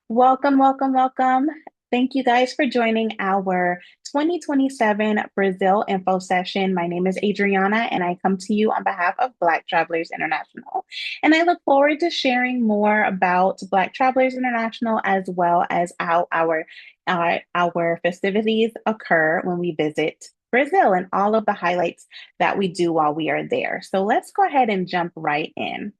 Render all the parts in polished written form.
Welcome, welcome, welcome. Thank you guys for joining our 2027 Brazil info session. My name is Adriana, and I come to you on behalf of Black Travelers International. And I look forward to sharing more about Black Travelers International as well as how our festivities occur when we visit Brazil and all of the highlights that we do while we are there. So let's go ahead and jump right in.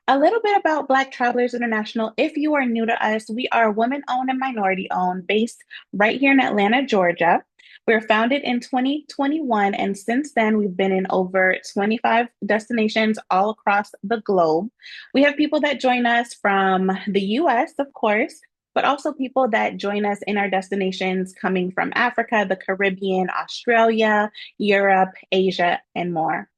A little bit about Black Travelers International. If you are new to us, we are women owned and minority owned, based right here in Atlanta, Georgia. We were founded in 2021, and since then, we've been in over 25 destinations all across the globe. We have people that join us from the US, of course, but also people that join us in our destinations coming from Africa, the Caribbean, Australia, Europe, Asia, and more.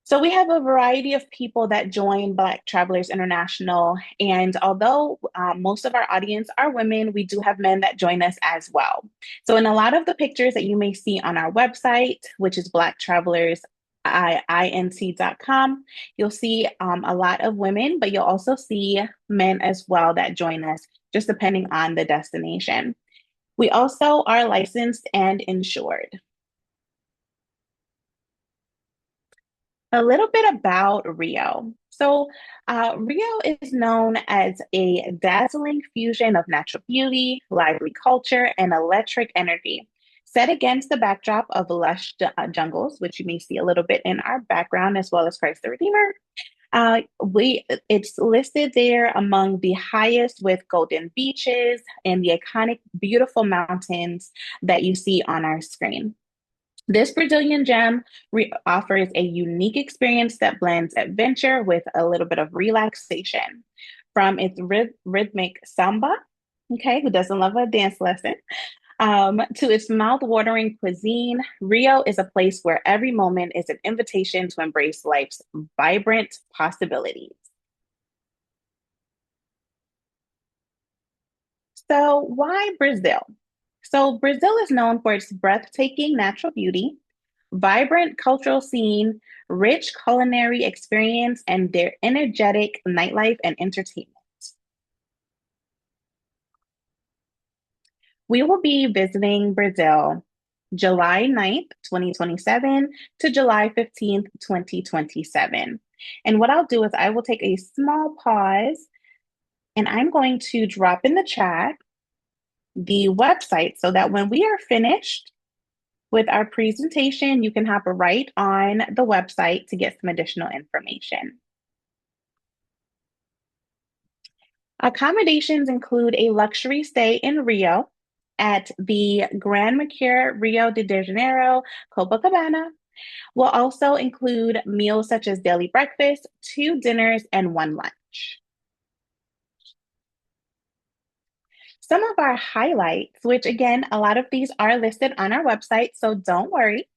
So we have a variety of people that join Black Travelers International. And although most of our audience are women, we do have men that join us as well. So in a lot of the pictures that you may see on our website, which is blacktravelersinc.com, you'll see a lot of women, but you'll also see men as well that join us, just depending on the destination. We also are licensed and insured. A little bit about Rio. Rio is known as a dazzling fusion of natural beauty, lively culture, and electric energy, set against the backdrop of lush jungles, which you may see a little bit in our background, as well as Christ the Redeemer. It's listed there among the highest with golden beaches and the iconic, beautiful mountains that you see on our screen. This Brazilian gem offers a unique experience that blends adventure with a little bit of relaxation. From its rhythmic samba, okay, who doesn't love a dance lesson, to its mouth-watering cuisine, Rio is a place where every moment is an invitation to embrace life's vibrant possibilities. So, why Brazil? So, Brazil is known for its breathtaking natural beauty, vibrant cultural scene, rich culinary experience, and their energetic nightlife and entertainment. We will be visiting Brazil July 9th, 2027 to July 15th, 2027. And what I'll do is I will take a small pause and I'm going to drop in the chat the website so that when we are finished with our presentation, you can hop right on the website to get some additional information. Accommodations include a luxury stay in Rio at the Grand Mercure Rio de Janeiro, Copacabana. Will also include meals such as daily breakfast, two dinners, and one lunch. Some of our highlights, which again, a lot of these are listed on our website, so don't worry.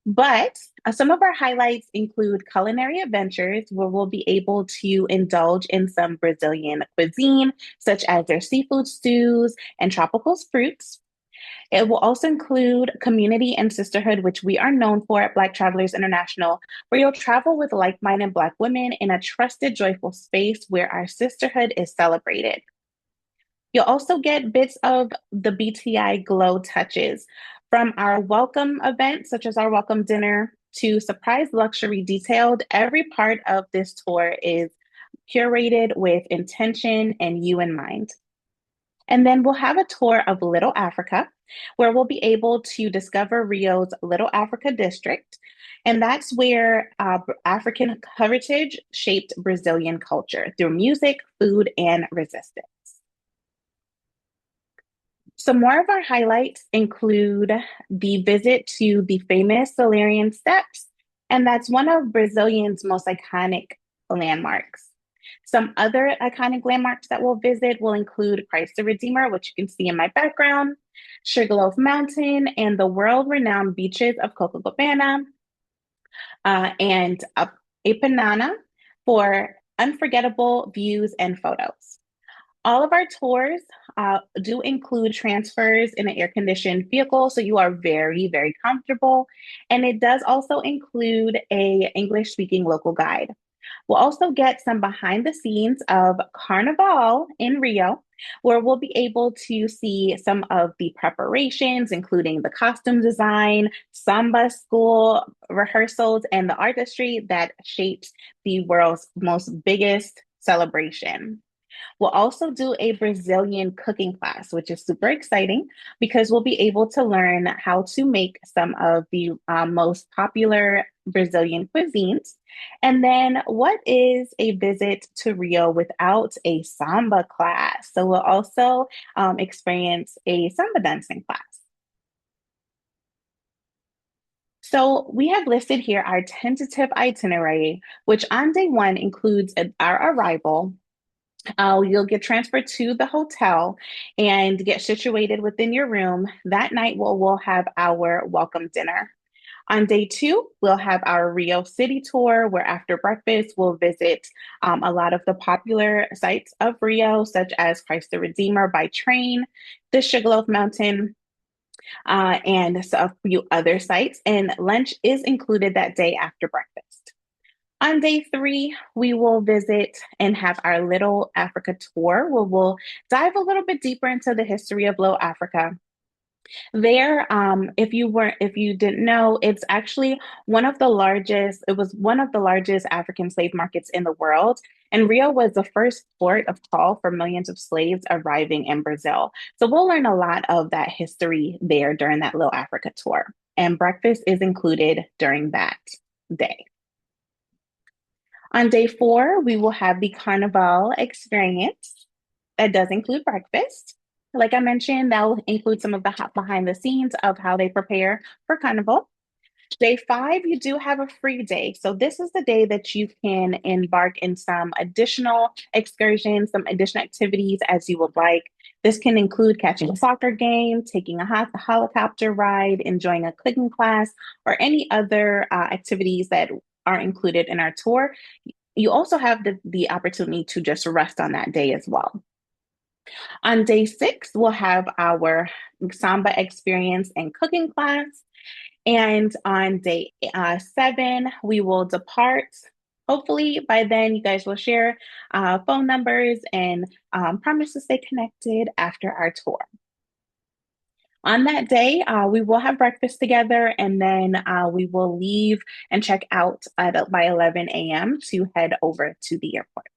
But some of our highlights include culinary adventures where we'll be able to indulge in some Brazilian cuisine, such as their seafood stews and tropical fruits. It will also include community and sisterhood, which we are known for at Black Travelers International, where you'll travel with like minded Black women in a trusted, joyful space where our sisterhood is celebrated. You'll also get bits of the BTI glow touches from our welcome events, such as our welcome dinner, to surprise luxury detailed. Every part of this tour is curated with intention and you in mind. And then we'll have a tour of Little Africa, where we'll be able to discover Rio's Little Africa district. And that's where African heritage shaped Brazilian culture through music, food, and resistance. Some more of our highlights include the visit to the famous Salarian Steps, and that's one of Brazilian's most iconic landmarks. Some other iconic landmarks that we'll visit will include Christ the Redeemer, which you can see in my background, Sugarloaf Mountain, and the world-renowned beaches of Copacabana, and Ipanema for unforgettable views and photos. All of our tours do include transfers in an air-conditioned vehicle, so you are very, very comfortable. And it does also include a English-speaking local guide. We'll also get some behind the scenes of Carnival in Rio, where we'll be able to see some of the preparations, including the costume design, samba school rehearsals, and the artistry that shapes the world's most biggest celebration. We'll also do a Brazilian cooking class, which is super exciting because we'll be able to learn how to make some of the most popular Brazilian cuisines. And then, what is a visit to Rio without a samba class? So, we'll also experience a samba dancing class. So, we have listed here our tentative itinerary, which on day one includes our arrival. You'll get transferred to the hotel and get situated within your room. That night, we'll have our welcome dinner. On day two, we'll have our Rio City tour, where after breakfast, we'll visit a lot of the popular sites of Rio, such as Christ the Redeemer by train, the Sugarloaf Mountain, and so a few other sites. And lunch is included that day after breakfast. On day three, we will visit and have our Little Africa tour, where we'll dive a little bit deeper into the history of Little Africa. There, if you didn't know, it's actually one of the largest, it was one of the largest African slave markets in the world. And Rio was the first port of call for millions of slaves arriving in Brazil. So we'll learn a lot of that history there during that Little Africa tour. And breakfast is included during that day. On day four, we will have the Carnival experience that does include breakfast. Like I mentioned, that will include some of the behind the scenes of how they prepare for Carnival. Day five, you do have a free day. So, this is the day that you can embark in some additional excursions, some additional activities as you would like. This can include catching a soccer game, taking a helicopter ride, enjoying a cooking class, or any other activities that are included in our tour. You also have the opportunity to just rest on that day as well. On day six, we'll have our samba experience and cooking class. And on day seven, we will depart. Hopefully, by then, you guys will share phone numbers and promise to stay connected after our tour. On that day, we will have breakfast together and then we will leave and check out by 11 a.m. to head over to the airport.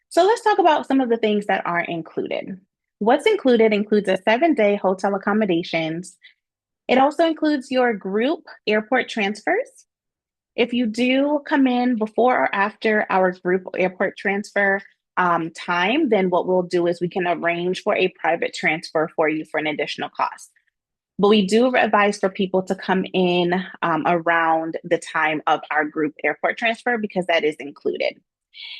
So let's talk about some of the things that are included. What's included includes a 7-day hotel accommodations. It also includes your group airport transfers. If you do come in before or after our group airport transfer time, then what we'll do is we can arrange for a private transfer for you for an additional cost. But we do advise for people to come in around the time of our group airport transfer because that is included.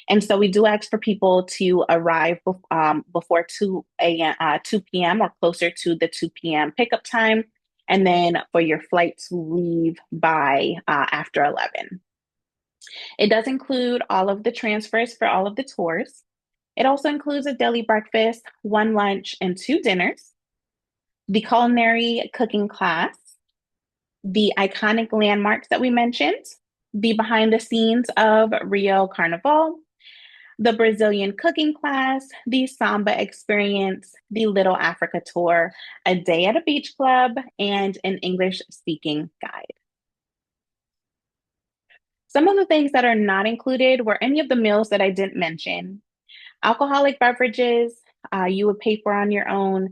And so we do ask for people to arrive before 2 p.m. or closer to the 2 p.m. pickup time. And then for your flight to leave by after 11. It does include all of the transfers for all of the tours. It also includes a daily breakfast, one lunch, and two dinners, the culinary cooking class, the iconic landmarks that we mentioned, the behind the scenes of Rio Carnival, the Brazilian cooking class, the samba experience, the Little Africa tour, a day at a beach club, and an English speaking guide. Some of the things that are not included were any of the meals that I didn't mention. Alcoholic beverages, you would pay for on your own.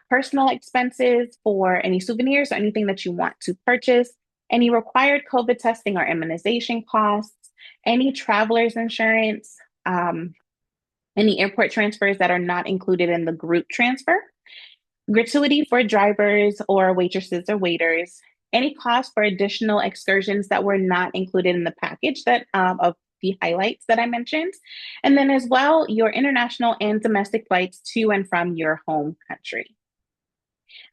Personal expenses for any souvenirs or anything that you want to purchase. Any required COVID testing or immunization costs. Any traveler's insurance. Any airport transfers that are not included in the group transfer. Gratuity for drivers or waitresses or waiters. Any cost for additional excursions that were not included in the package that of the highlights that I mentioned. And then as well, your international and domestic flights to and from your home country.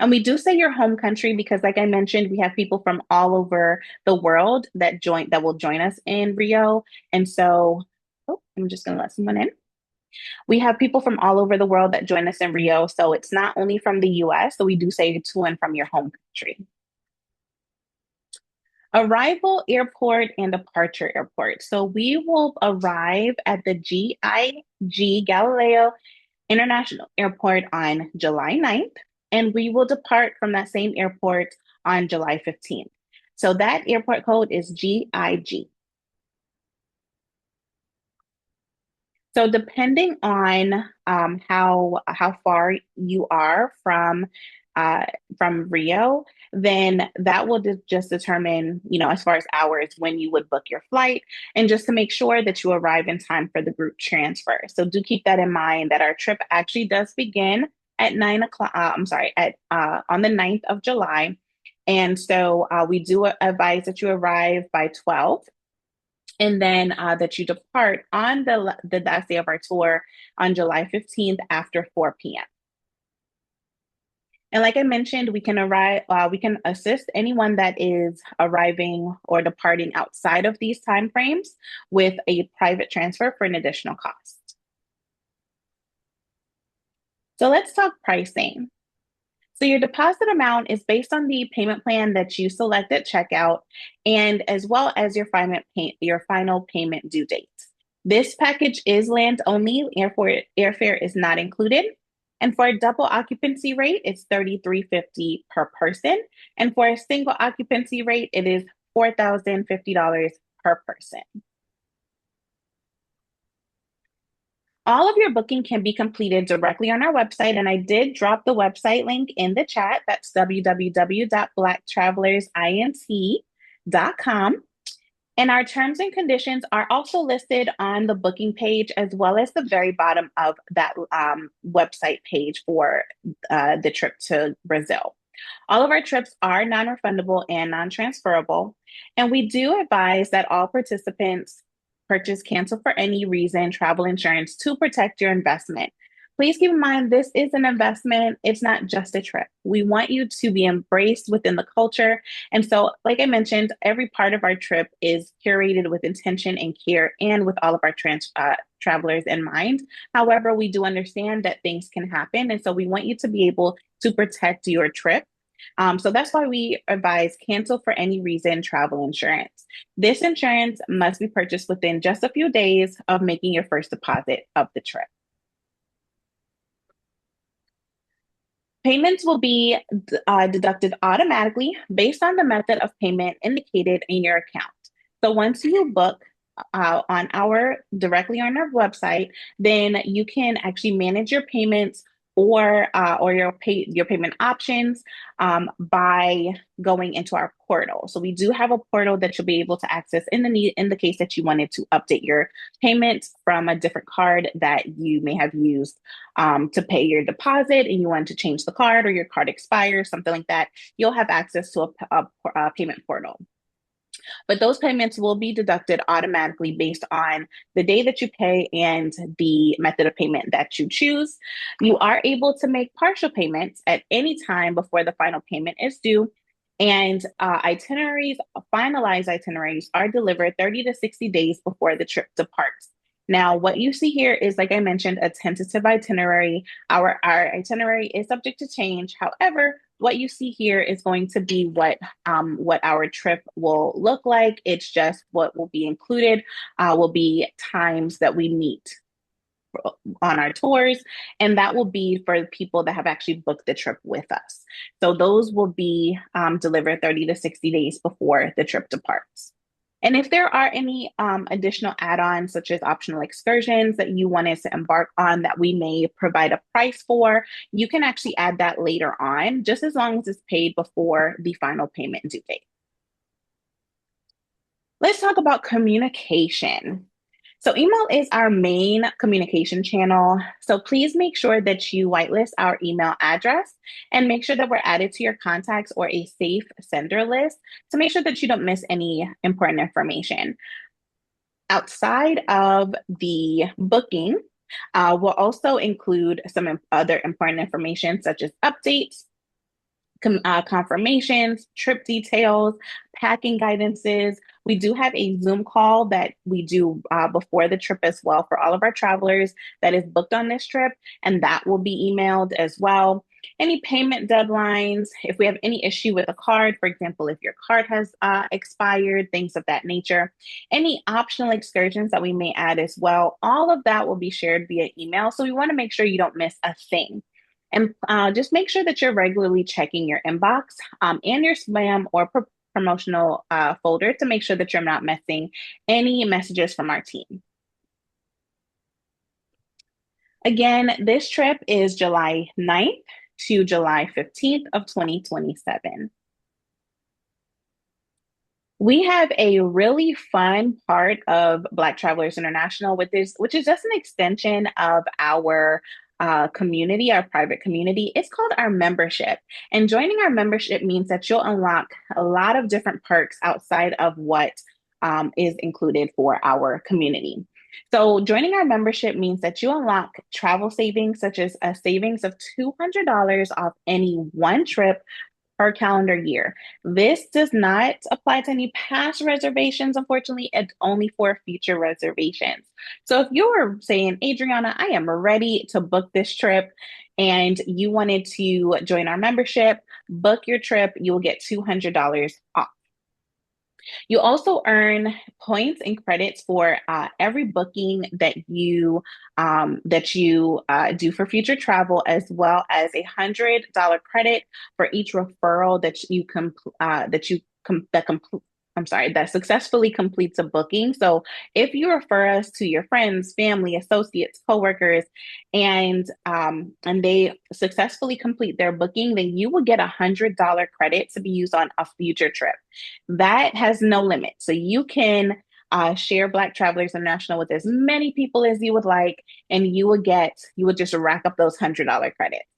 And we do say your home country because, like I mentioned, we have people from all over the world that will join us in Rio. And so, I'm just going to let someone in. We have people from all over the world that join us in Rio. So it's not only from the US, so we do say to and from your home country. Arrival airport and departure airport. So we will arrive at the GIG Galileo International Airport on July 9th, and we will depart from that same airport on July 15th. So that airport code is GIG. So depending on how far you are uh, from Rio, then that will just determine, as far as hours when you would book your flight, and just to make sure that you arrive in time for the group transfer. So do keep that in mind that our trip actually does begin at 9 o'clock. I'm sorry, at on the 9th of July, and so we do advise that you arrive by 12, and then that you depart on the last day of our tour on July 15th after 4 p.m. And like I mentioned, we can assist anyone that is arriving or departing outside of these time frames with a private transfer for an additional cost. So let's talk pricing. So your deposit amount is based on the payment plan that you select at checkout, and as well as your final payment due date. This package is land only, airfare is not included. And for a double occupancy rate, it's $33.50 per person. And for a single occupancy rate, it is $4,050 per person. All of your booking can be completed directly on our website, and I did drop the website link in the chat. That's www.blacktravelersint.com. And our terms and conditions are also listed on the booking page, as well as the very bottom of that website page for the trip to Brazil. All of our trips are non-refundable and non-transferable, and we do advise that all participants purchase cancel for any reason travel insurance to protect your investment. Please keep in mind this is an investment. It's not just a trip. We want you to be embraced within the culture. And so, like I mentioned, every part of our trip is curated with intention and care and with all of our travelers in mind. However, we do understand that things can happen. And so we want you to be able to protect your trip. So that's why we advise cancel for any reason travel insurance. This insurance must be purchased within just a few days of making your first deposit of the trip. Payments will be deducted automatically based on the method of payment indicated in your account. So once you book directly on our website, then you can actually manage your payments or your payment options by going into our portal. So we do have a portal that you'll be able to access in the case that you wanted to update your payments from a different card that you may have used to pay your deposit, and you want to change the card or your card expires, something like that. You'll have access to a payment portal. But those payments will be deducted automatically based on the day that you pay and the method of payment that you choose. You are able to make partial payments at any time before the final payment is due. And finalized itineraries are delivered 30 to 60 days before the trip departs. Now, what you see here is, like I mentioned, a tentative itinerary. Our itinerary is subject to change. However, what you see here is going to be what our trip will look like. It's just what will be included will be times that we meet on our tours, and that will be for people that have actually booked the trip with us. So those will be delivered 30 to 60 days before the trip departs. And if there are any additional add-ons, such as optional excursions that you wanted to embark on that we may provide a price for, you can actually add that later on, just as long as it's paid before the final payment due date. Let's talk about communication. So email is our main communication channel. So please make sure that you whitelist our email address and make sure that we're added to your contacts or a safe sender list to make sure that you don't miss any important information. Outside of the booking, we'll also include some other important information such as updates, confirmations, trip details, packing guidances. We do have a Zoom call that we do before the trip as well for all of our travelers that is booked on this trip, and that will be emailed as well. Any payment deadlines, if we have any issue with a card, for example, if your card has expired, things of that nature, any optional excursions that we may add as well, all of that will be shared via email. So we want to make sure you don't miss a thing. And just make sure that you're regularly checking your inbox and your spam or promotional folder to make sure that you're not missing any messages from our team. Again, this trip is July 9th to July 15th of 2027. We have a really fun part of Black Travelers International with this, which is just an extension of our community, our private community. It's called our membership. And joining our membership means that you'll unlock a lot of different perks outside of what is included for our community. So, joining our membership means that you unlock travel savings, such as a savings of $200 off any one trip per calendar year. This does not apply to any past reservations, unfortunately, it's only for future reservations. So if you're saying, Adriana, I am ready to book this trip and you wanted to join our membership, book your trip, you will get $200 off. You also earn points and credits for every booking that you do for future travel, as well as $100 credit for each referral that you that successfully completes a booking. So if you refer us to your friends, family, associates, coworkers, and they successfully complete their booking, then you will get $100 credit to be used on a future trip. That has no limit. So you can share Black Travelers International with as many people as you would like, and you will just rack up those $100 credits.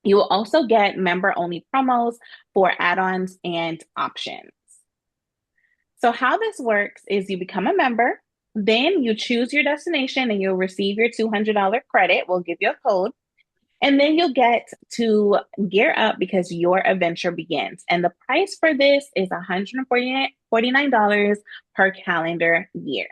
You will also get member only promos for add ons and options. So, how this works is you become a member, then you choose your destination and you'll receive your $200 credit. We'll give you a code. And then you'll get to gear up because your adventure begins. And the price for this is $149 per calendar year.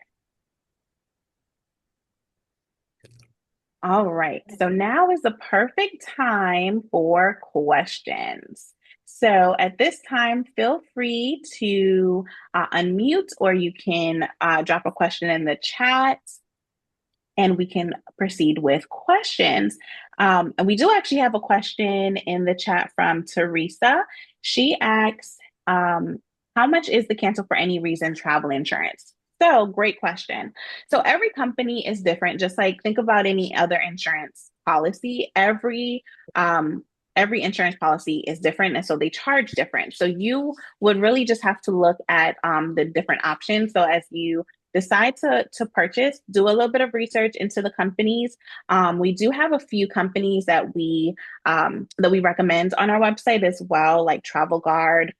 All right. So now is the perfect time for questions. So at this time, feel free to unmute or you can drop a question in the chat and we can proceed with questions. And we do actually have a question in the chat from Teresa. She asks, how much is the cancel for any reason travel insurance? So great question. So every company is different, just like think about any other insurance policy. Every insurance policy is different, and so they charge different. So you would really just have to look at the different options. So as you decide to purchase, do a little bit of research into the companies. We do have a few companies that we recommend on our website as well, like Travel Guard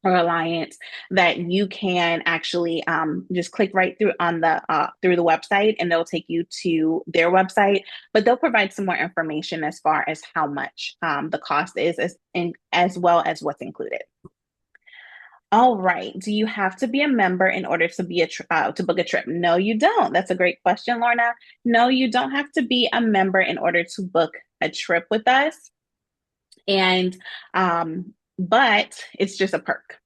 or Alliance, that you can actually just click right through on the through the website, and they'll take you to their website. But they'll provide some more information as far as how much the cost is, as well as what's included. All right. Do you have to be a member in order to to book a trip? No, you don't. That's a great question, Lorna. No, you don't have to be a member in order to book a trip with us. And but it's just a perk.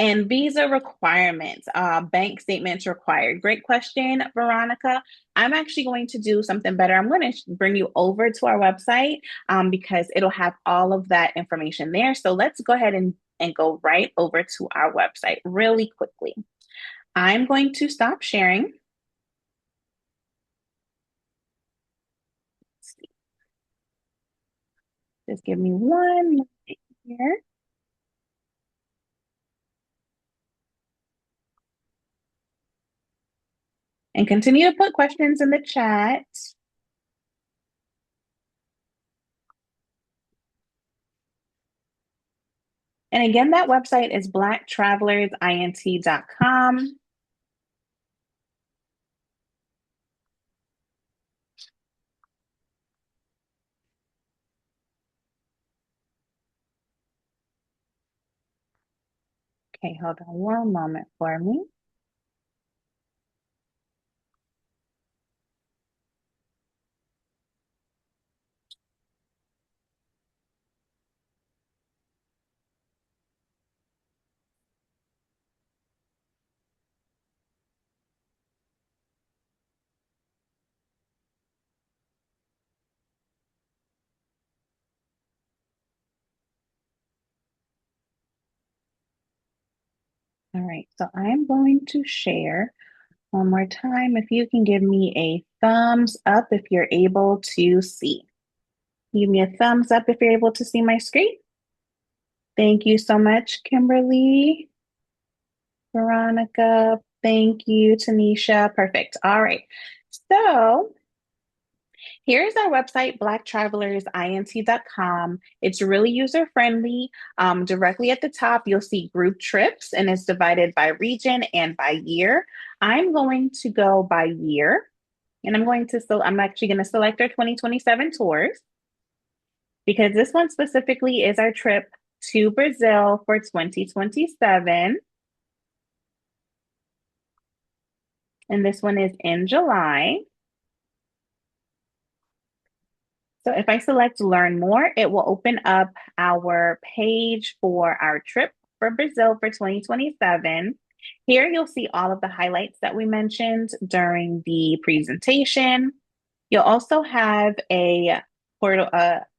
And visa requirements, bank statements required. Great question, Veronica. I'm actually going to do something better. I'm going to bring you over to our website because it'll have all of that information there. So let's go ahead and go right over to our website really quickly. I'm going to stop sharing. Just give me one minute here. And continue to put questions in the chat. And again, that website is blacktravelersint.com. Okay, hold on one moment for me. All right, so I'm going to share one more time. If you can give me a thumbs up if you're able to see. Give me a thumbs up if you're able to see my screen. Thank you so much, Kimberly, Veronica. Thank you, Tanisha. Perfect. All right. So here's our website, blacktravellersint.com. It's really user friendly. Directly at the top, you'll see group trips, and it's divided by region and by year. I'm going to go by year, and I'm actually going to select our 2027 tours because this one specifically is our trip to Brazil for 2027. And this one is in July. So if I select learn more, it will open up our page for our trip for Brazil for 2027. Here you'll see all of the highlights that we mentioned during the presentation. You'll also have a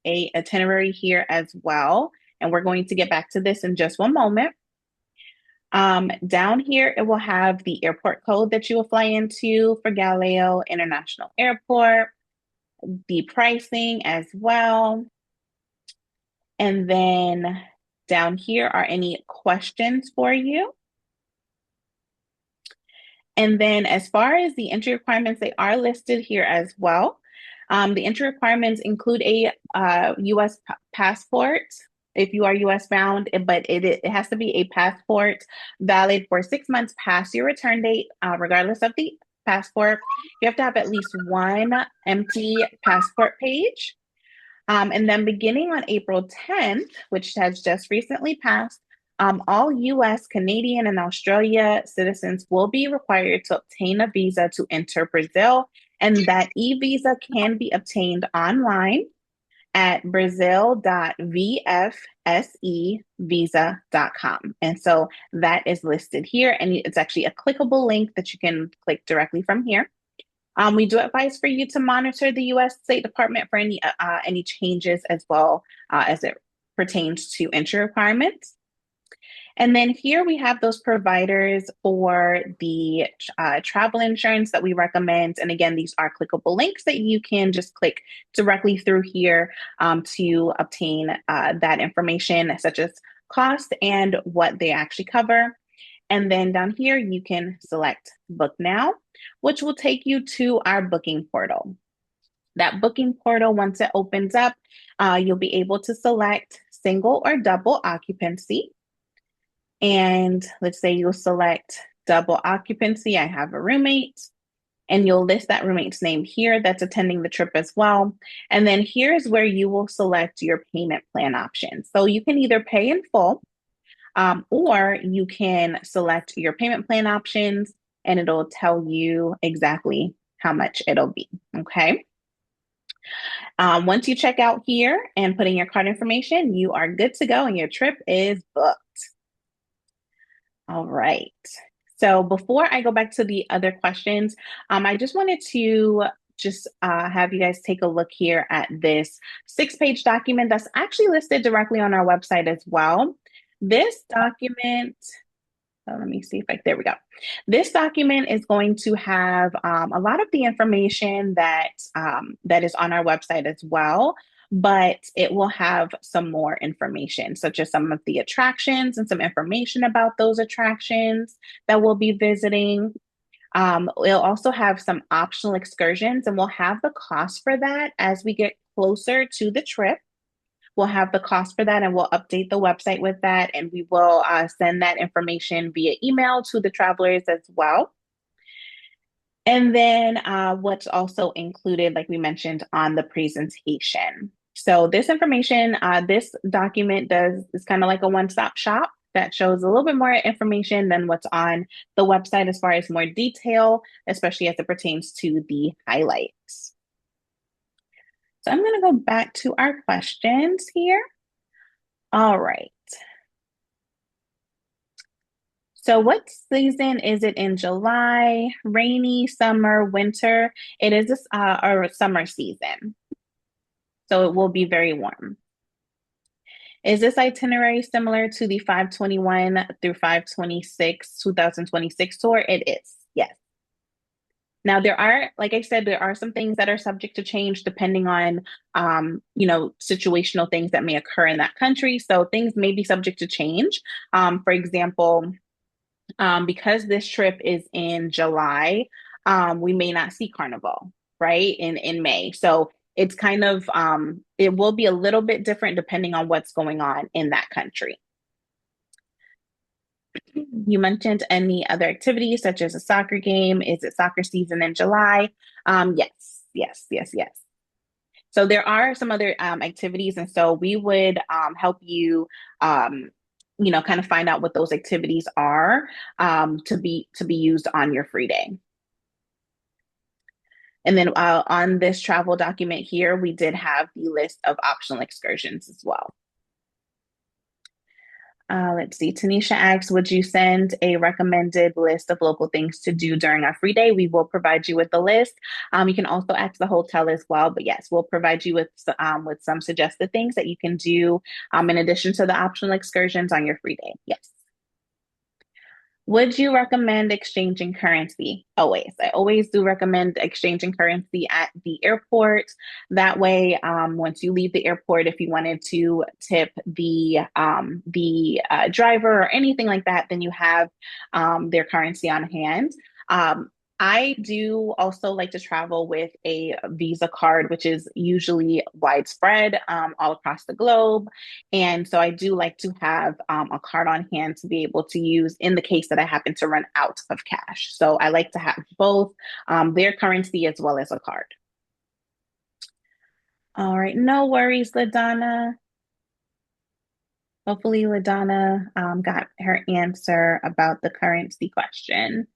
itinerary here as well, and we're going to get back to this in just one moment. Down here, it will have the airport code that you will fly into for Galileo International Airport, the pricing as well. And then down here are any questions for you. And then as far as the entry requirements, they are listed here as well. The entry requirements include a US passport if you are US bound, but it has to be a passport valid for 6 months past your return date, regardless of the passport. You have to have at least one empty passport page. And then beginning on April 10th, which has just recently passed, all US, Canadian, and Australia citizens will be required to obtain a visa to enter Brazil. And that e-visa can be obtained online at brazil.vfsevisa.com. And so that is listed here. And it's actually a clickable link that you can click directly from here. We do advise for you to monitor the U.S. State Department for any changes as well as it pertains to entry requirements. And then here we have those providers for the travel insurance that we recommend. And again, these are clickable links that you can just click directly through here to obtain that information, such as cost and what they actually cover. And then down here, you can select book now, which will take you to our booking portal. That booking portal, once it opens up, you'll be able to select single or double occupancy. And let's say you'll select double occupancy. I have a roommate, and you'll list that roommate's name here that's attending the trip as well. And then here's where you will select your payment plan options. So you can either pay in full, or you can select your payment plan options and it'll tell you exactly how much it'll be. Okay. Once you check out here and put in your card information, you are good to go and your trip is booked. All right. So before I go back to the other questions, I just wanted to have you guys take a look here at this 6-page document that's actually listed directly on our website as well. This document, let me see there we go. This document is going to have a lot of the information that is on our website as well, but it will have some more information, such as some of the attractions and some information about those attractions that we'll be visiting. We'll also have some optional excursions, and we'll have the cost for that as we get closer to the trip. We'll have the cost for that and we'll update the website with that. And we will send that information via email to the travelers as well. And then what's also included, like we mentioned on the presentation. So this information, this document is kind of like a one-stop shop that shows a little bit more information than what's on the website as far as more detail, especially as it pertains to the highlights. So I'm going to go back to our questions here. All right. So what season is it in July? Rainy, summer, winter? It is a summer season. So it will be very warm. Is this itinerary similar to the 521 through 526 2026 tour? It is. Yes. Now there are, like I said, there are some things that are subject to change depending on, situational things that may occur in that country. So things may be subject to change. For example, because this trip is in July, we may not see Carnival, right? In May. So it's kind of it will be a little bit different depending on what's going on in that country. You mentioned any other activities such as a soccer game. Is it soccer season in July? Yes, yes, yes, yes. So there are some other activities, and so we would help you, kind of find out what those activities are to be used on your free day. And then on this travel document here, we did have the list of optional excursions as well. Let's see. Tanisha asks, would you send a recommended list of local things to do during our free day? We will provide you with the list. You can also ask the hotel as well. But yes, we'll provide you with some suggested things that you can do in addition to the optional excursions on your free day. Yes. Would you recommend exchanging currency? Always. I always do recommend exchanging currency at the airport. That way, once you leave the airport, if you wanted to tip the driver or anything like that, then you have their currency on hand. I do also like to travel with a Visa card, which is usually widespread all across the globe. And so I do like to have a card on hand to be able to use in the case that I happen to run out of cash. So I like to have both their currency as well as a card. All right, no worries, LaDonna. Hopefully, LaDonna got her answer about the currency question.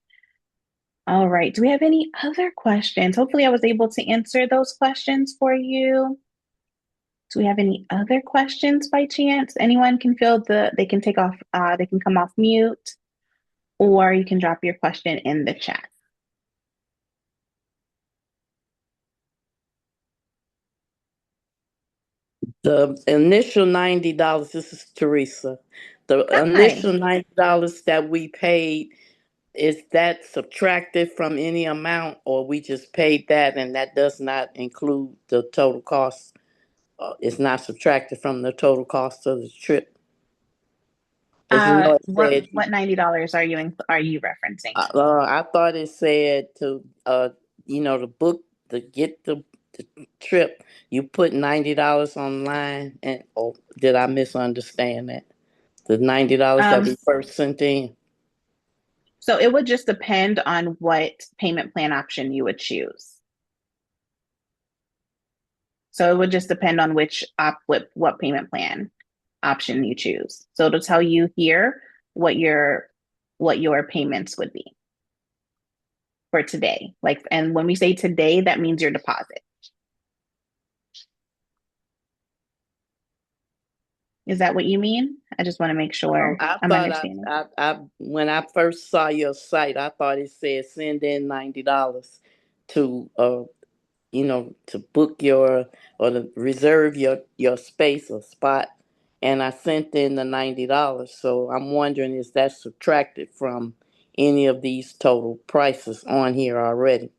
All right. Do we have any other questions? Hopefully, I was able to answer those questions for you. Do we have any other questions by chance? Anyone can they can take off, they can come off mute, or you can drop your question in the chat. The initial $90, this is Teresa. The Hi. initial $90 that we paid, is that subtracted from any amount, or we just paid that and that does not include the total cost? It's not subtracted from the total cost of the trip. Because it What said, $90 are you referencing? I thought it said to book, to get the trip, you put $90 online, and oh, did I misunderstand that? The $90 that Um, we first sent in. so it would just depend on what payment plan option you would choose. So it would just depend on what payment plan option you choose. So it'll tell you here what your payments would be for today. Like, and when we say today, that means your deposit. Is that what you mean? I just want to make sure I I'm thought understanding. when I first saw your site, I thought it said send in $90 to to book your, or to reserve your space or spot, and I sent in the $90. So I'm wondering, is that subtracted from any of these total prices on here already?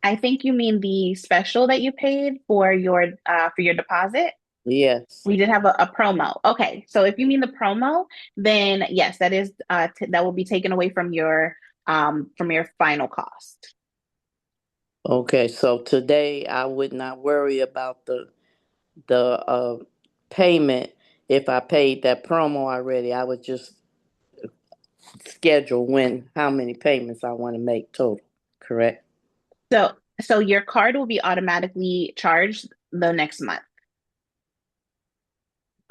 I think you mean the special that you paid for your deposit. Yes. We did have a promo. Okay, so if you mean the promo, then yes, that is that will be taken away from your final cost. Okay, so today I would not worry about the payment. If I paid that promo already, I would just schedule when, how many payments I want to make total. Correct? So so your card will be automatically charged the next month.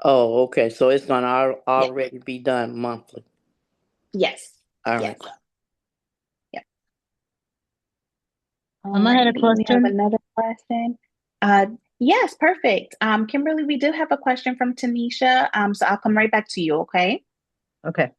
Oh, okay. So it's gonna Yeah. already be done monthly. Yes. All Yes. right. Yeah. I had a Alrighty. We have question. another question. Uh, yes, perfect. Kimberly, we do have a question from Tanisha. So I'll come right back to you, okay? Okay.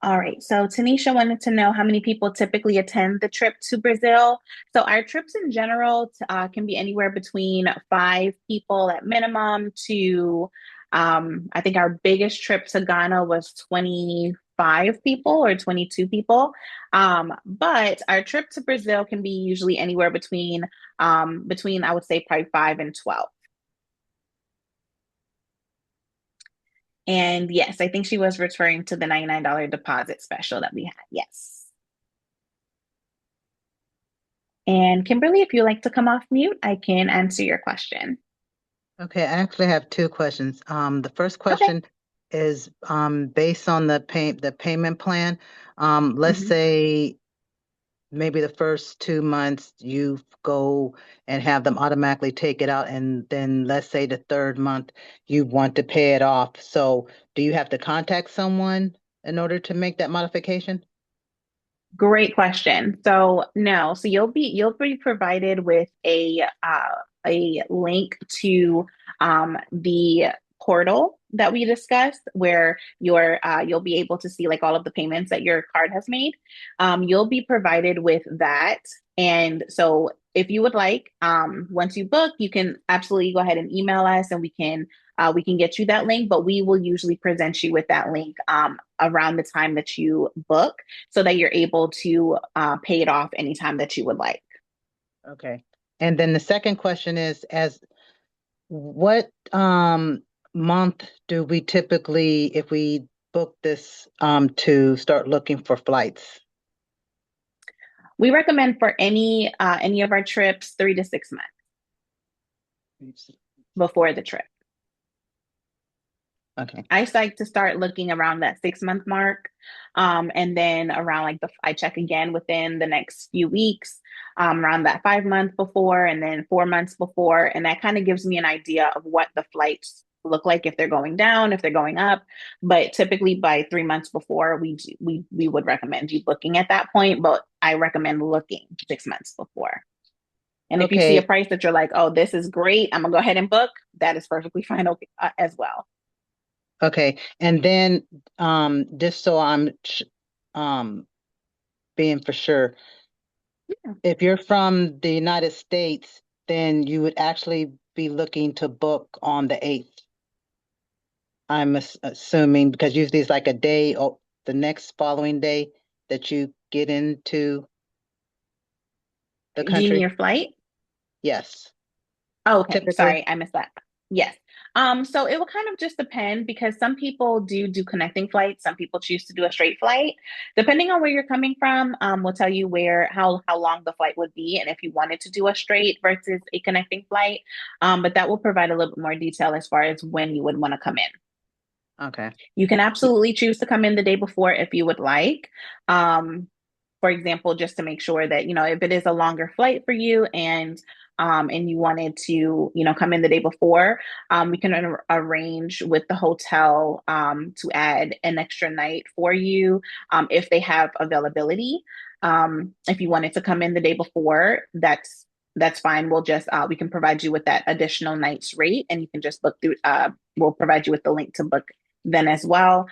All right. So Tanisha wanted to know how many people typically attend the trip to Brazil. So our trips in general can be anywhere between 5 people at minimum to, I think our biggest trip to Ghana was 25 people or 22 people. But our trip to Brazil can be usually anywhere between I would say probably 5 and 12. And yes, I think she was referring to the $99 deposit special that we had. Yes. And Kimberly, if you like to come off mute, I can answer your question. Okay, I actually have two questions. The first Okay. question is based on the payment plan. Let's Mhm. say maybe the first 2 months you go and have them automatically take it out, and then let's say the third month you want to pay it off. So do you have to contact someone in order to make that modification? Great question. So no, so you'll be provided with a link to the portal that we discussed, where you'll be able to see like all of the payments that your card has made. You'll be provided with that, and so if you would like, once you book, you can absolutely go ahead and email us, and we can get you that link. But we will usually present you with that link around the time that you book so that you're able to pay it off anytime that you would like. Okay. And then the second question is, as what month do we typically, if we book this, to start looking for flights? We recommend for any of our trips 3 to 6 months before the trip. Okay. I like to start looking around that 6 month mark. And then around like I check again within the next few weeks, around that 5 month before, and then 4 months before. And that kind of gives me an idea of what the flights look like, if they're going down, if they're going up. But typically by 3 months before, we would recommend you booking at that point. But I recommend looking 6 months before. And if you see a Okay. price that you're like, oh, this is great, I'm gonna go ahead and book, that is perfectly fine, okay, as well. Okay. And then, just so um, being for sure, if you're from the United States, then you would actually be looking to book on the 8th. I'm assuming because usually it's like a day or the next following day that you get into the Do you mean country. your flight? Yes, Oh, okay. typically. Sorry, I missed that. Yes. So it will kind of just depend because some people do connecting flights. Some people choose to do a straight flight. Depending on where you're coming from, will tell you how long the flight would be and if you wanted to do a straight versus a connecting flight. But that will provide a little bit more detail as far as when you would want to come in. Okay. You can absolutely choose to come in the day before if you would like. Um, for example, just to make sure that, if it is a longer flight for you and you wanted to, come in the day before, we can arrange with the hotel to add an extra night for you if they have availability. If you wanted to come in the day before, that's fine. We can provide you with that additional night's rate, and you can just book through. We'll provide you with the link to book then as well.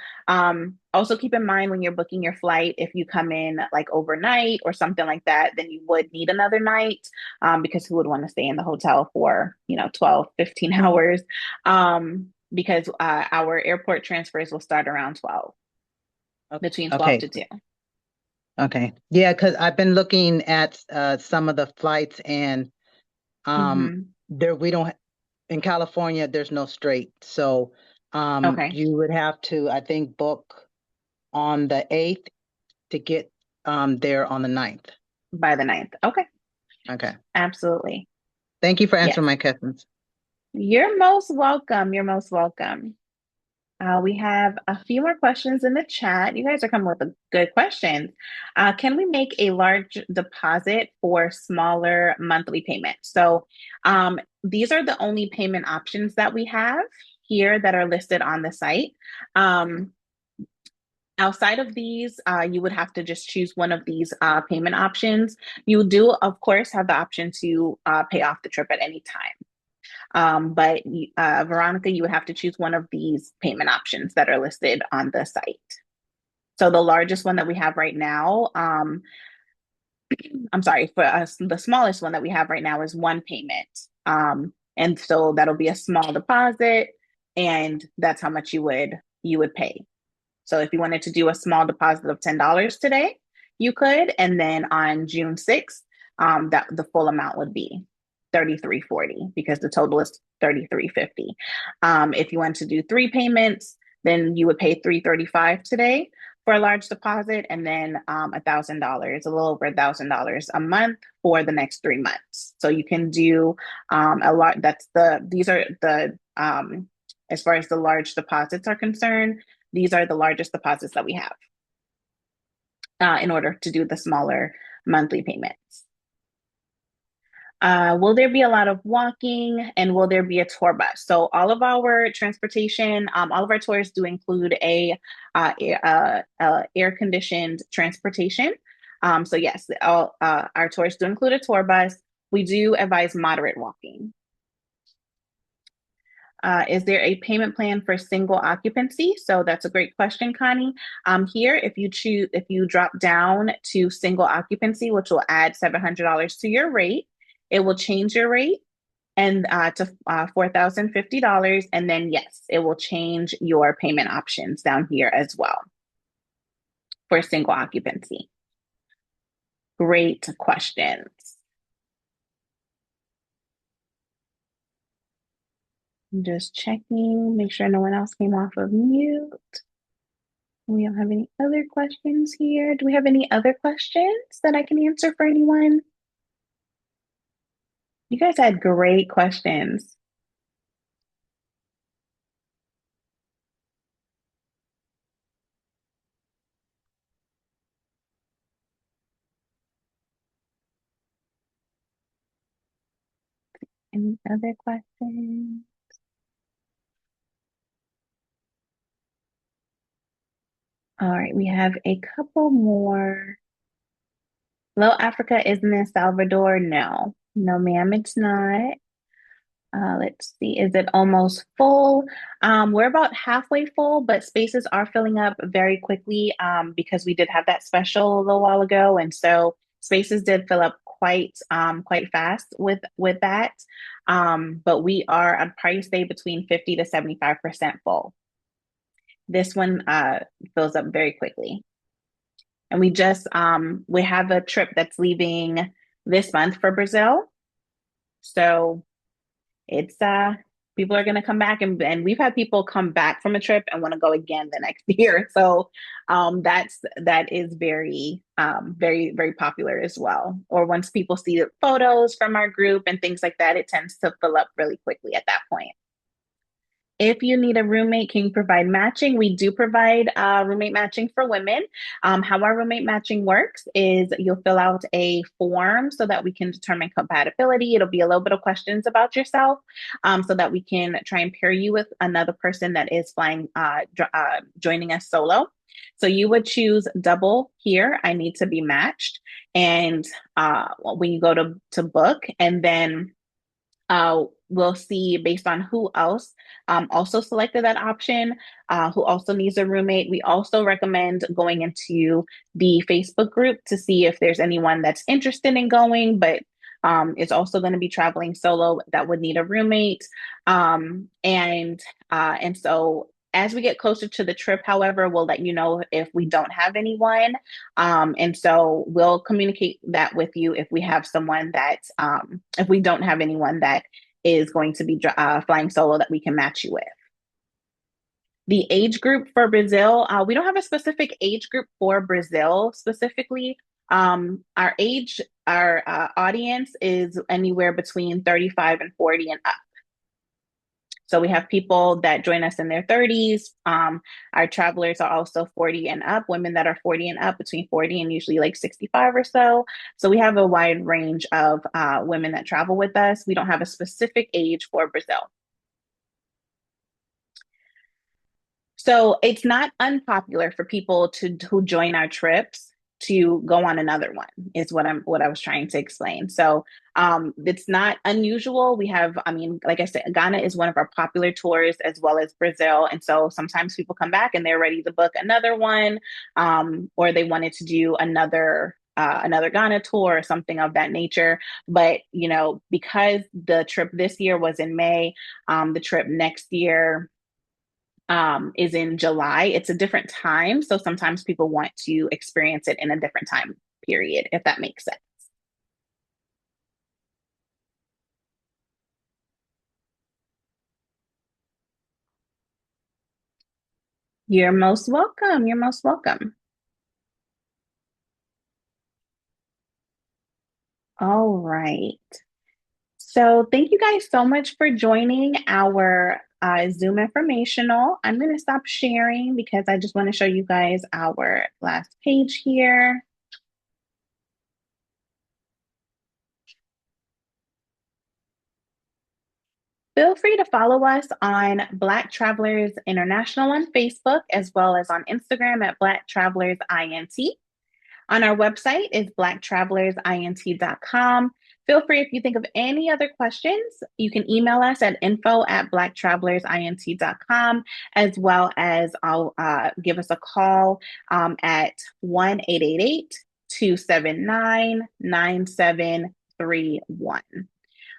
Also keep in mind when you're booking your flight, if you come in like overnight or something like that, then you would need another night because who would want to stay in the hotel for, 12, 15 hours? Because our airport transfers will start around 12, between 12 Okay. to 2. Okay. Yeah, because I've been looking at some of the flights, and Mm-hmm. there we don't in California there's no straight. So Okay. you would have to, I think, book on the 8th to get there on the 9th. By the 9th. Okay. Okay. Absolutely. Thank you for Yes. answering my questions. You're most welcome. You're most welcome. We have a few more questions in the chat. You guys are coming with good questions. Can we make a large deposit for smaller monthly payments? So these are the only payment options that we have here that are listed on the site. Um, Outside of these, you would have to just choose one of these payment options. You do, of course, have the option to pay off the trip at any time. But Veronica, you would have to choose one of these payment options that are listed on the site. So the largest one that we have right now, I'm sorry, for us, the smallest one that we have right now is one payment. And so that'll be a small deposit, and that's how much you would pay. So if you wanted to do a small deposit of $10 today, you could, and then on June 6th, that the full amount would be 33.40 because the total is 33.50. If you want to do three payments, then you would pay 335 today for a large deposit, and then $1,000, a little over $1,000 a month for the next 3 months. So you can do a lot. These are the as far as the large deposits are concerned, these are the largest deposits that we have in order to do the smaller monthly payments. Will there be a lot of walking, and will there be a tour bus? So all of our transportation, all of our tours do include a air-conditioned transportation. So yes, all our tours do include a tour bus. We do advise moderate walking. Is there a payment plan for single occupancy? So that's a great question, Connie. Here, if you drop down to single occupancy, which will add $700 to your rate, it will change your rate and to $4,050. And then yes, it will change your payment options down here as well for single occupancy. Great questions. I'm just checking, make sure no one else came off of mute. We don't have any other questions here. Do we have any other questions that I can answer for anyone? You guys had great questions. Any other questions? All right, we have a couple more. Hello, Africa isn't in Salvador? No. No, ma'am, it's not. Let's see, is it almost full? We're about halfway full, but spaces are filling up very quickly because we did have that special a little while ago, and so spaces did fill up quite fast with that. But we are on price say between 50 to 75% full. This one fills up very quickly. And we have a trip that's leaving this month for Brazil. So it's people are going to come back, and we've had people come back from a trip and want to go again the next year. So that is very very popular as well. Or once people see the photos from our group and things like that, it tends to fill up really quickly at that point. If you need a roommate, can you provide matching? We do provide roommate matching for women. How our roommate matching works is you'll fill out a form so that we can determine compatibility. It'll be a little bit of questions about yourself so that we can try and pair you with another person that is joining us solo. So you would choose double here. I need to be matched. And when you go to book, and then we'll see based on who else also selected that option, who also needs a roommate. We also recommend going into the Facebook group to see if there's anyone that's interested in going, but is also going to be traveling solo that would need a roommate. And so as we get closer to the trip, however, we'll let you know if we don't have anyone. And so we'll communicate that with you if we have someone that, if we don't have anyone that is going to be flying solo that we can match you with. The age group for Brazil, we don't have a specific age group for Brazil specifically. Our audience is anywhere between 35 and 40 and up. So we have people that join us in their 30s. Our travelers are also 40 and up, women that are 40 and up, between 40 and usually like 65 or so. So we have a wide range of women that travel with us. We don't have a specific age for Brazil. So it's not unpopular for people who join our trips to go on another one is what I was trying to explain. So it's not unusual. We have, I mean, like I said, Ghana is one of our popular tours as well as Brazil. And so sometimes people come back and they're ready to book another one, or they wanted to do another Ghana tour or something of that nature. But, you know, because the trip this year was in May, the trip next year is in July. It's a different time. So sometimes people want to experience it in a different time period, if that makes sense. You're most welcome. You're most welcome. All right. So thank you guys so much for joining our Zoom informational. I'm going to stop sharing because I just want to show you guys our last page here. Feel free to follow us on Black Travelers International on Facebook, as well as on Instagram at Black Travelers INT. On our website is blacktravelers.int.com. Feel free, if you think of any other questions, you can email us at info@blacktravelers.int.com, as well as I'll give us a call at 1-888-279-9731.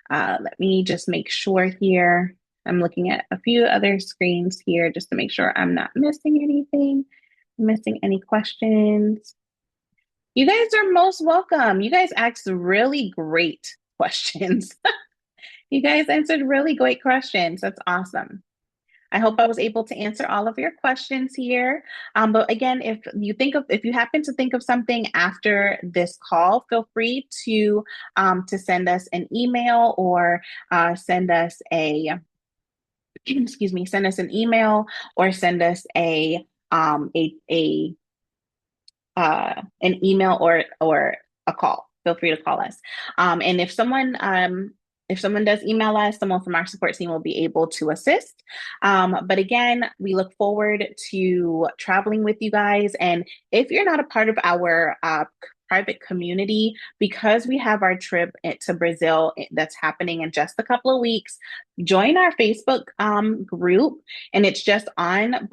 Let me just make sure here. I'm looking at a few other screens here just to make sure I'm not missing anything, missing any questions. You guys are most welcome. You guys asked really great questions. You guys answered really great questions. That's awesome. I hope I was able to answer all of your questions here. But again, if you happen to think of something after this call, feel free to send us an email or send us a excuse me, send us an email or send us an email or a call. Feel free to call us. And if someone does email us, someone from our support team will be able to assist. But again, we look forward to traveling with you guys. And if you're not a part of our private community, because we have our trip to Brazil that's happening in just a couple of weeks, join our Facebook group. And it's just on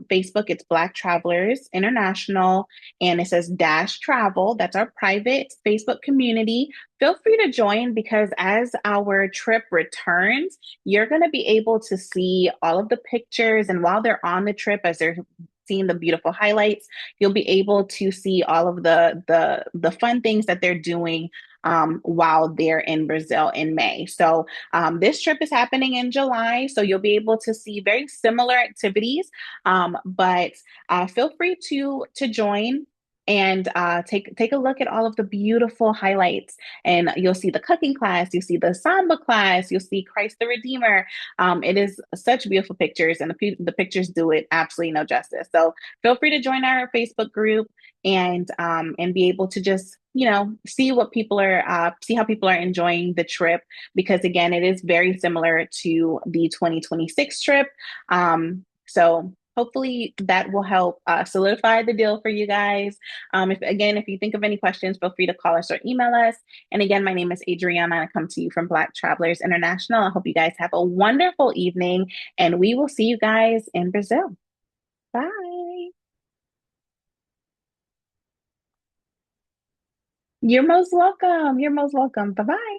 Facebook. It's Black Travelers International, and it says dash travel. That's our private Facebook community. Feel free to join, because as our trip returns, you're going to be able to see all of the pictures. And while they're on the trip, as they're seeing the beautiful highlights, you'll be able to see all of the fun things that they're doing while they're in Brazil in May. So this trip is happening in July, so you'll be able to see very similar activities. But feel free to join and take a look at all of the beautiful highlights. And you'll see the cooking class, you'll see the samba class, you'll see Christ the Redeemer. It is such beautiful pictures, and the pictures do it absolutely no justice. So feel free to join our Facebook group and be able to just see how people are enjoying the trip, because again, it is very similar to the 2026 trip. So hopefully that will help solidify the deal for you guys. If you think of any questions, feel free to call us or email us. And again, my name is Adriana. I come to you from Black Travelers International. I hope you guys have a wonderful evening, and we will see you guys in Brazil. Bye. You're most welcome. You're most welcome. Bye-bye.